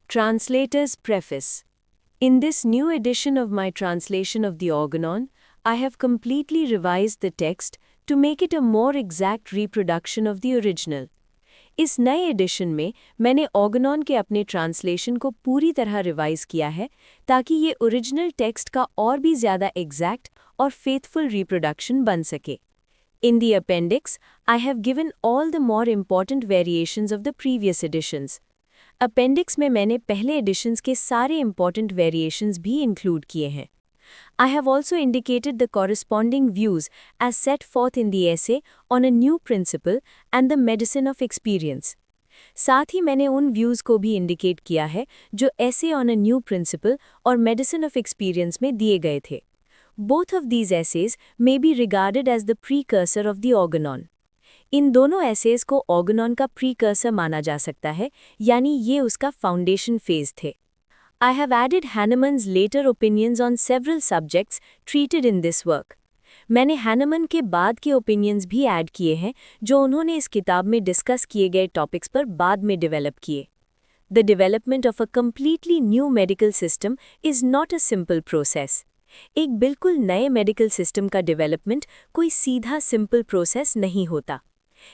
Translator's Preface. In this new edition of my translation of the Organon, I have completely revised the text to make it a more exact reproduction of the original. इस नए addition में मैंने organon के अपने translation को पूरी तरह revise किया है ताकि ये ओरिजिनल टेक्स्ट का और भी ज़्यादा एग्जैक्ट और फेथफुल रिप्रोडक्शन बन सके. In the appendix, I have given all the more important variations of the previous editions. Appendix में मैंने पहले एडिशंस के सारे इंपॉर्टेंट वेरिएशंस भी इंक्लूड किए हैं. I have also indicated the corresponding views as set forth in the essay on a new principle and the medicine of experience. साथ ही मैंने उन व्यूज़ को भी इंडिकेट किया है जो essay on a new principle और medicine of experience में दिए गए थे. Both of these essays may be regarded as the precursor of the Organon. इन दोनों एसेज को ऑर्गनॉन का प्रीकर्सर माना जा सकता है, यानी ये उसका फाउंडेशन फेज थे. I have added Hahnemann's later opinions on several subjects treated in this work. मैंने हैनेमन के बाद के ओपिनियंस भी ऐड किए हैं जो उन्होंने इस किताब में डिस्कस किए गए टॉपिक्स पर बाद में डेवलप किए. The development of a completely new medical system is not a simple process. एक बिल्कुल नए मेडिकल सिस्टम का डेवलपमेंट कोई सीधा सिंपल प्रोसेस नहीं होता.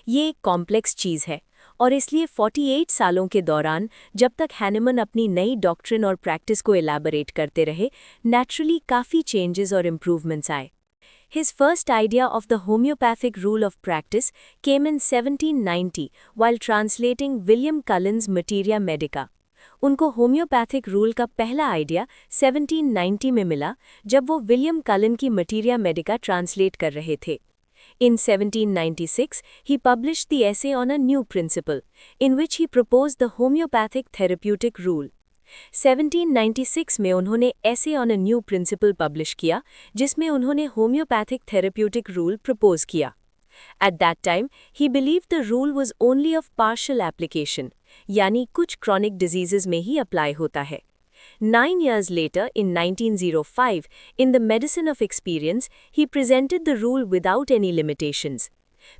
ये एक कॉम्प्लेक्स चीज़ है और इसलिए 48 सालों के दौरान जब तक हैनेमन अपनी नई डॉक्ट्रिन और प्रैक्टिस को एलैबोरेट करते रहे, नेचुरली काफ़ी चेंजेस और इम्प्रूवमेंट्स आए. His first idea of the homeopathic rule of practice came in 1790 while translating William Cullen's Materia Medica. उनको होम्योपैथिक रूल का पहला आइडिया 1790 में मिला जब वो विलियम कलन की मटीरिया मेडिका ट्रांसलेट कर रहे थे. In 1796, he published the essay on a new principle, in which he proposed the homeopathic therapeutic rule. 1796 में उन्होंने essay on a new principle publish किया, जिसमें उन्होंने homeopathic therapeutic rule propose किया. At that time, he believed the rule was only of partial application, यानी कुछ chronic diseases में ही apply होता है. 9 years later, in 1905, in the Medicine of Experience, he presented the rule without any limitations.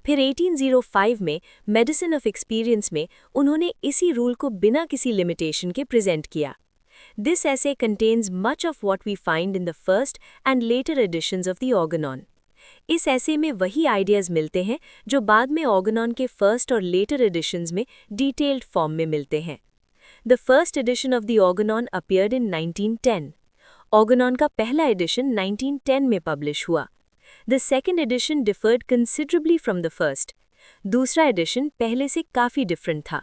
फिर 1805 में Medicine of Experience में उन्होंने इसी रूल को बिना किसी लिमिटेशन के प्रेजेंट किया. This essay contains much of what we find in the first and later editions of the Organon. इस essay में वही आइडियाज़ मिलते हैं जो बाद में Organon के फर्स्ट और लेटर एडिशंस में डिटेल्ड फॉर्म में मिलते हैं. The first edition of the Organon appeared in 1910. Organon का पहला एडिशन 1910 में पब्लिश हुआ. The second edition differed considerably from the first. दूसरा एडिशन पहले से काफ़ी डिफरेंट था.